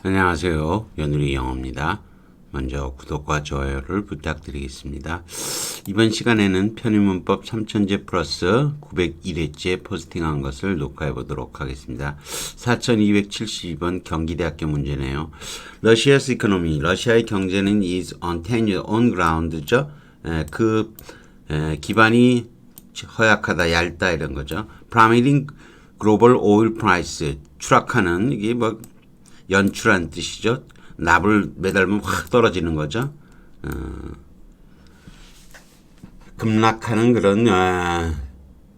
안녕하세요. 연우리 영어입니다. 먼저 구독과 좋아요를 부탁드리겠습니다. 이번 시간에는 편의문법 3000제 플러스 901회째 포스팅한 것을 녹화해 보도록 하겠습니다. 4272번 경기대학교 문제네요. Russia's economy, 러시아의 경제는 is on tenure, on ground죠. 기반이 허약하다, 얇다 이런 거죠. Plummeting global oil price, 추락하는 이게 뭐 연출한 뜻이죠. 납을 매달면 확 떨어지는 거죠. 급락하는 그런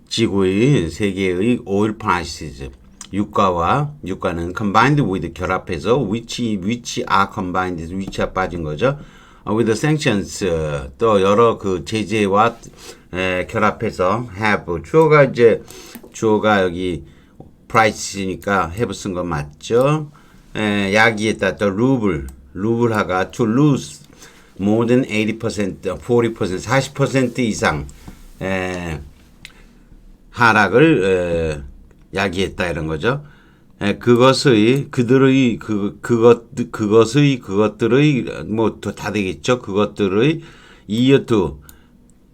지구의 세계의 oil prices, 유가는 combined with 결합해서 which are combined, which가 빠진 거죠. with the sanctions, 또 여러 그 제재와 결합해서 have, 주어가 여기 price니까 have 쓴 거 맞죠? 야기했다. 또 루블화가 to lose more than 80%, 40% 이상 하락을 야기했다 이런 거죠. 그것들의 뭐 다 되겠죠. 그것들의 이어투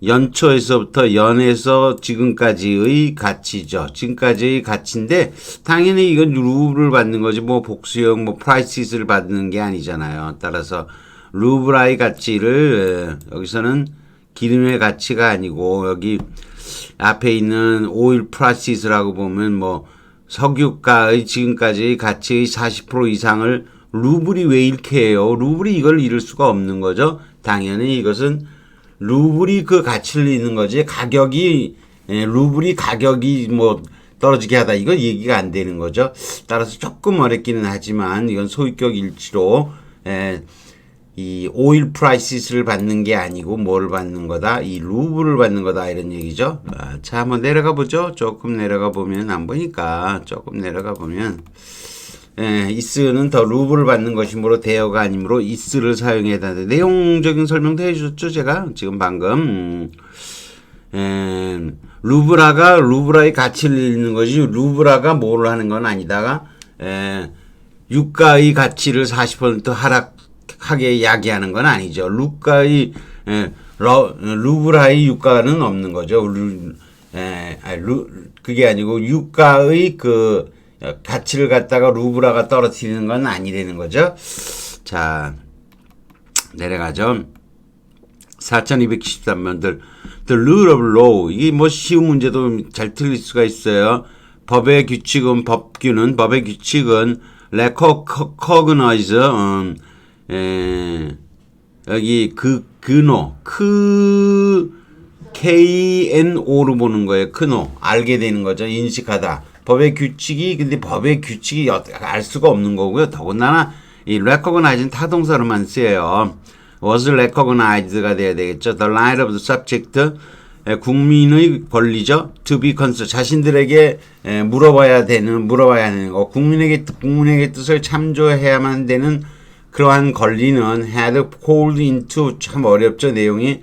연초에서부터 연에서 지금까지의 가치죠. 지금까지의 가치인데 당연히 이건 루블을 받는 거지 뭐 복수형 뭐 프라이시스를 받는 게 아니잖아요. 따라서 루블의 가치를 여기서는 기름의 가치가 아니고 여기 앞에 있는 오일 프라이시스라고 보면 뭐 석유가의 지금까지의 가치의 40% 이상을 루블이 왜 이렇게 해요? 루블이 이걸 잃을 수가 없는 거죠. 당연히 이것은 루블이 그 가치를 잃는 거지 루블이 가격이 뭐 떨어지게 하다 이거 얘기가 안 되는 거죠. 따라서 조금 어렵기는 하지만 이건 소유격 일치로 이 오일 프라이시스를 받는 게 아니고 뭘 받는 거다, 이 루블을 받는 거다 이런 얘기죠. 자, 한번 내려가 보죠. 조금 내려가 보면 안 보니까 조금 내려가 보면 이스는 더 루블을 받는 것이므로 대여가 아니므로 이스를 사용해야 되는데 내용적인 설명도 해주셨죠. 제가 지금 방금 루블라의 가치를 잃는 것이 루블라가 뭐를 하는 건 아니다가 유가의 가치를 40% 하락하게 야기하는 건 아니죠. 루블라의 유가는 없는 거죠. 그게 아니고 유가의 그 가치를 갖다가 루블라가 떨어뜨리는 건 아니라는 거죠. 자, 내려가죠. 4213번들 The rule of law, 이게 뭐 쉬운 문제도 잘 틀릴 수가 있어요. 법의 규칙은 recognize, 여기 KNO로 보는 거예요. 크노, 알게 되는 거죠. 인식하다. 법의 규칙이, 근데 법의 규칙이 알 수가 없는 거고요. 더군다나, 이 recognize는 타동사로만 쓰여요. was recognized가 돼야 되겠죠. The right of the subject, 국민의 권리죠. to be concerned, 자신들에게 물어봐야 하는 거. 국민에게 뜻을 참조해야만 되는 그러한 권리는 had called into, 참 어렵죠. 내용이.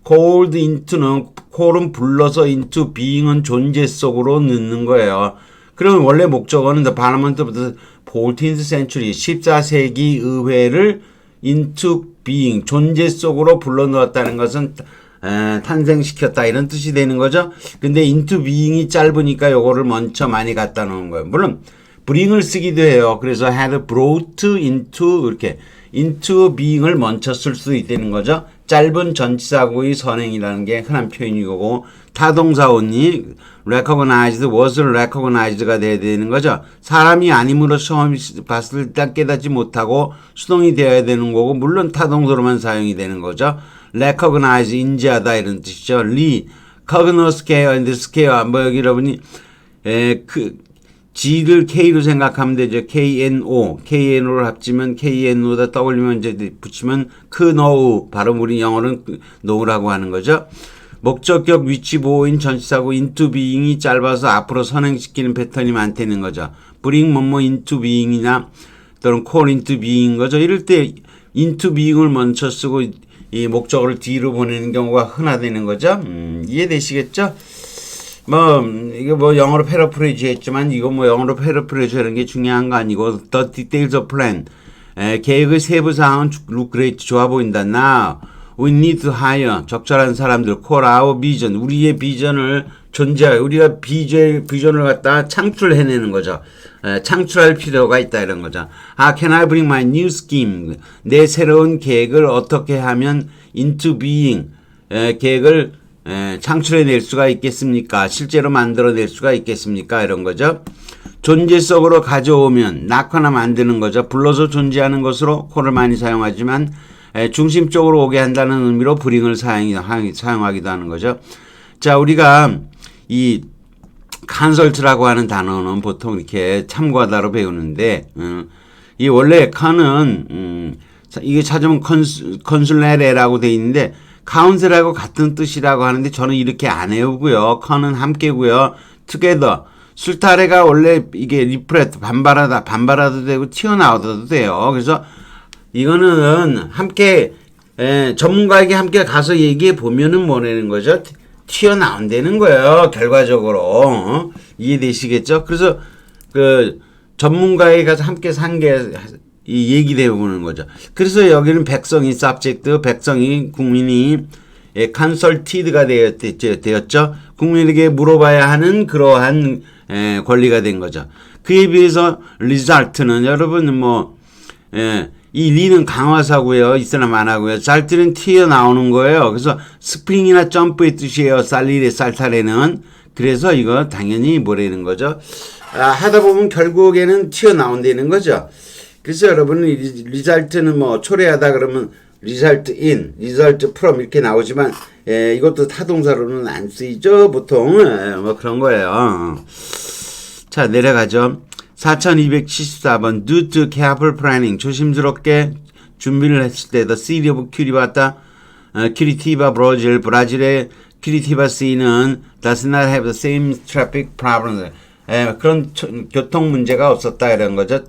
called into는, call은 불러서 into being은 존재 속으로 넣는 거예요. 그럼 원래 목적어는 the parliament of the 14th century, 14세기 의회를 into being, 존재 속으로 불러넣었다는 것은 탄생시켰다 이런 뜻이 되는 거죠. 근데 into being이 짧으니까 요거를 먼저 많이 갖다 놓은 거예요. 물론 bring을 쓰기도 해요. 그래서 had brought into, 이렇게 into being을 먼저 쓸 수 있다는 거죠. 짧은 전치사구의 선행이라는 게 흔한 표현인 거고, 타동사 only, recognized, was recognized가 돼야 되는 거죠. 사람이 아님으로 처음 봤을 때 깨닫지 못하고 수동이 되어야 되는 거고, 물론 타동사로만 사용이 되는 거죠. recognize, 인지하다 이런 뜻이죠. cognos care and scare, 뭐 여기 여러분이 G를 K로 생각하면 되죠. KNO를 합치면 KNO다 떠올리면 이제 붙이면 크노우, 발음 우리 영어는 노우라고 하는 거죠. 목적격 위치 보호인 전치사고 into being이 짧아서 앞으로 선행시키는 패턴이 많다는 거죠. bring 뭐뭐 into being이나 또는 call into being인 거죠. 이럴 때 into being을 먼저 쓰고 이 목적어를 뒤로 보내는 경우가 흔하다는 거죠. 이해되시겠죠? 이거 영어로 패러프레이즈 했지만, 이거 영어로 패러프레이즈 하는 게 중요한 거 아니고, the details of plan. 계획의 세부 사항은 look great 좋아 보인다. Now we need to hire 적절한 사람들 call our vision 우리의 비전을 우리가 비전을 갖다 창출해내는 거죠. 창출할 필요가 있다 이런 거죠. How can I bring my new scheme 내 새로운 계획을 어떻게 하면 into being 계획을 창출해낼 수가 있겠습니까? 실제로 만들어낼 수가 있겠습니까? 이런 거죠. 존재 속으로 가져오면 낳거나 만드는 거죠. 불러서 존재하는 것으로 call을 많이 사용하지만 중심적으로 오게 한다는 의미로 bring을 사용하기도 하는 거죠. 자, 우리가 이 컨설트라고 하는 단어는 보통 이렇게 참고하다로 배우는데 이 원래 컨은 이게 찾으면 컨술레레라고 돼 있는데 카운셀하고 같은 뜻이라고 하는데 저는 이렇게 안 외우고요. 컨은 함께고요. together 술타래가 원래 이게 리프레트 반발하도 되고 튀어나와도 돼요. 그래서 이거는 함께 전문가에게 함께 가서 얘기해 보면은 뭐라는 거죠? 튀어나온다는 거예요. 결과적으로 이해되시겠죠? 그래서 그 전문가에 가서 함께 이 얘기를 해보는 거죠. 그래서 여기는 백성이 subject, 백성이 국민이 consulted가 되었죠. 국민에게 물어봐야 하는 그러한 권리가 된 거죠. 그에 비해서 result는 여러분 이 리는 강화사고요. 있으나 안 하고요. 잘트는 튀어나오는 거예요. 그래서 스프링이나 점프의 뜻이에요. 쌀일의 쌀탈에는. 그래서 이거 당연히 뭐라는 거죠. 하다 보면 결국에는 튀어나온다는 거죠. 그래서 여러분 리잘트는 초래하다 그러면 result in, result from 이렇게 나오지만 이것도 타동사로는 안 쓰이죠. 보통 그런 거예요. 자, 내려가죠. 4274번 due to careful planning 조심스럽게 준비를 했을 때 the city of Curitiba 브라질의 Curitiba City는 does not have the same traffic problems 그런 교통 문제가 없었다 이런 거죠.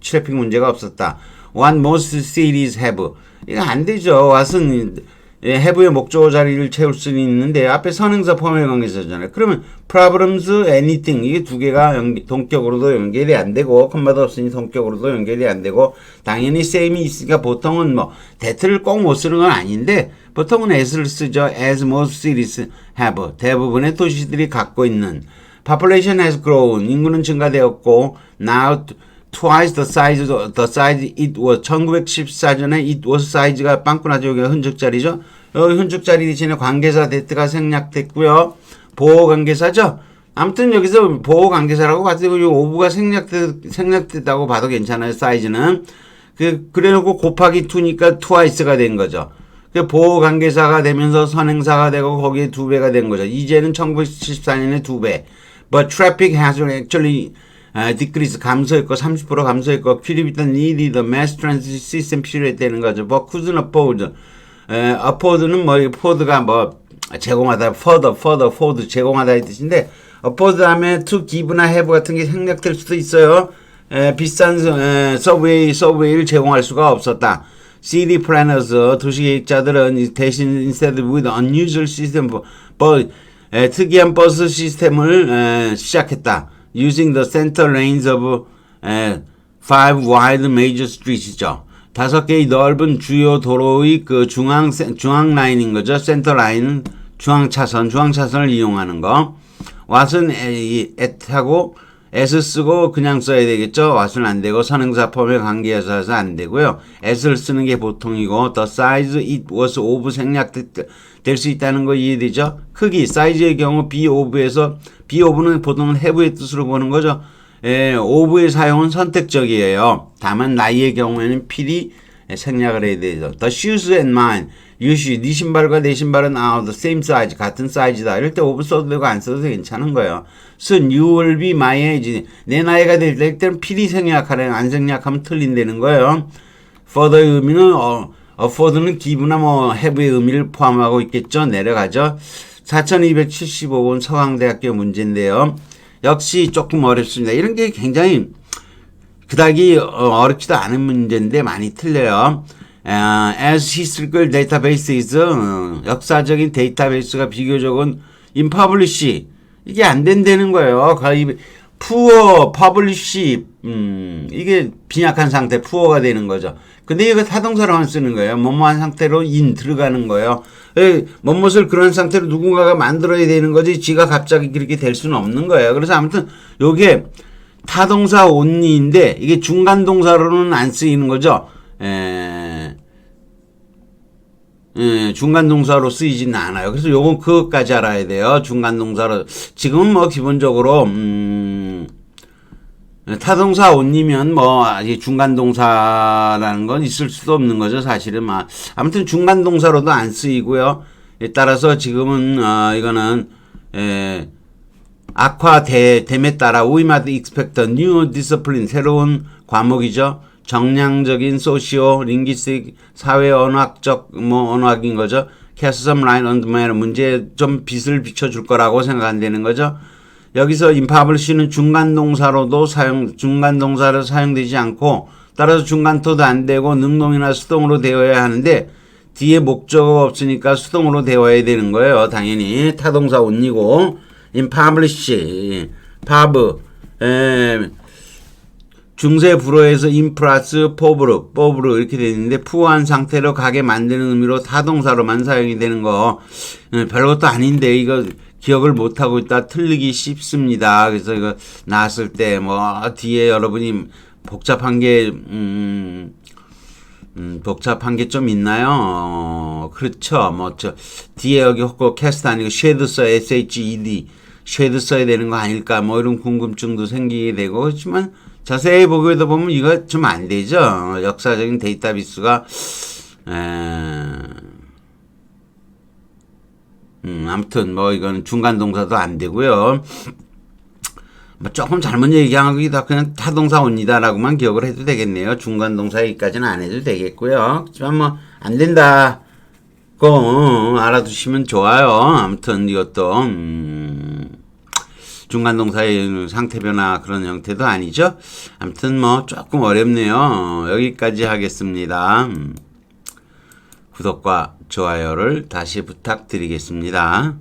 트래픽 문제가 없었다. What most cities have 이거 안 되죠. what은 have의 목적어 자리를 채울 수는 있는데 앞에 선행사 포함의 관계사잖아요. 그러면 problems, anything 이게 두 개가 동격으로도 연결이 안 되고 콤마도 없으니 동격으로도 연결이 안 되고 당연히 same이 있으니까 보통은 that를 꼭 못 쓰는 건 아닌데 보통은 as를 쓰죠. as most cities have 대부분의 도시들이 갖고 있는 population has grown 인구는 증가되었고 now twice the size it was 1914년에 it was 사이즈가 빵꾸나죠. 여기가 흔적자리죠. 여기 흔적자리 대신에 관계사 that가 생략됐고요. 보호관계사죠. 아무튼 여기서 보호관계사라고 봐도 이 오브가 생략됐다고 봐도 괜찮아요. 사이즈는 그래놓고 곱하기 2니까 twice가 된 거죠. 보호관계사가 되면서 선행사가 되고 거기에 2배가 된 거죠. 이제는 1974년에 2배. But traffic has actually decrease 감소했고 30% 감소했고 큐리비탄 needed the mass transit system 필요했다는 거죠. But couldn't afford. afford는 afford가 제공하다, afford 제공하다 이 뜻인데 afford 다음에 to give나 have 같은 게 생략될 수도 있어요. 비싼 서브웨이를 제공할 수가 없었다. city planners 도시계획자들은 대신 instead with unusual system 특이한 버스 시스템을 시작했다. Using the center lanes of 5 wide major streets죠. 5개의 넓은 주요 도로의 그 중앙 라인인 거죠. 센터 라인은 중앙 차선을 이용하는 거. what은 at하고 s 쓰고 그냥 써야 되겠죠. what은 안 되고 선행사 폼의 관계에서 안 되고요. s를 쓰는 게 보통이고 the size it was of 생략될 수 있다는 거 이해되죠? 크기, 사이즈의 경우 be of에서 be of는 보통은 have의 뜻으로 보는 거죠. of의 사용은 선택적이에요. 다만 나이의 경우에는 필히 생략을 해야 되죠. The shoes and mine, 네 신발과 내 신발은 the same size, 같은 사이즈다. 이럴 때 of 써도 되고 안 써도 괜찮은 거예요. soon you will be my age, 내 나이가 될 때는 필히 생략하래. 안 생략하면 틀린다는 거예요. further의 의미는 afford는 give나 have의 의미를 포함하고 있겠죠. 내려가죠. 4275번 서강대학교 문제인데요. 역시 조금 어렵습니다. 이런 게 굉장히 그닥이 어렵지도 않은 문제인데 많이 틀려요. As historical database is 역사적인 데이터베이스가 비교적은 in publish 이게 안 된다는 거예요. 거의 poor, publish, 이게 빈약한 상태, poor가 되는 거죠. 근데 이거 타동사로만 쓰는 거예요. 뭐뭐한 상태로 in 들어가는 거예요. 뭐뭇을 그런 상태로 누군가가 만들어야 되는 거지 지가 갑자기 그렇게 될 수는 없는 거예요. 그래서 아무튼 요게 타동사 only인데 이게 중간 동사로는 안 쓰이는 거죠. 중간 동사로 쓰이지는 않아요. 그래서 요건 그것까지 알아야 돼요. 중간 동사로. 지금은 뭐 기본적으로 타동사 only면 뭐 중간 동사라는 건 있을 수도 없는 거죠. 사실은 아무튼 중간 동사로도 안 쓰이고요. 따라서 지금은 이거는 악화됨에 따라 we might expect a new discipline, 새로운 과목이죠. 정량적인 소시오 링귀스틱 사회 언어학적 언어학인 거죠. cast some light on the matter, 문제에 좀 빛을 비춰줄 거라고 생각한다는 거죠. 여기서 impublish는 중간 동사로 사용되지 않고 따라서 중간토도 안 되고 능동이나 수동으로 되어야 하는데 뒤에 목적어가 없으니까 수동으로 되어야 되는 거예요. 당연히 타동사 only고 impublish pub 중세 불어에서 in 플러스 포브르 이렇게 되는데 푸어한 상태로 가게 만드는 의미로 타동사로만 사용이 되는 거 별것도 아닌데 이거 기억을 못하고 있다 틀리기 쉽습니다. 그래서 이거 나왔을 때 뒤에 여러분이 복잡한 게 좀 있나요? 그렇죠. 뒤에 여기 혹고 캐스트 아니고 쉐드 써 SHED 쉐드 써야 되는 거 아닐까 이런 궁금증도 생기게 되고 그렇지만 자세히 보기도 보면 이거 좀 안 되죠. 역사적인 데이터비스가 아무튼 이거는 중간 동사도 안 되고요. 조금 잘못 얘기하기도 하고 그냥 타동사 only다라고만 기억을 해도 되겠네요. 중간 동사 여기까지는 안 해도 되겠고요. 하지만 안 된다. 알아두시면 좋아요. 아무튼 이것도 중간 동사의 상태 변화 그런 형태도 아니죠. 아무튼 조금 어렵네요. 여기까지 하겠습니다. 구독과 좋아요를 다시 부탁드리겠습니다.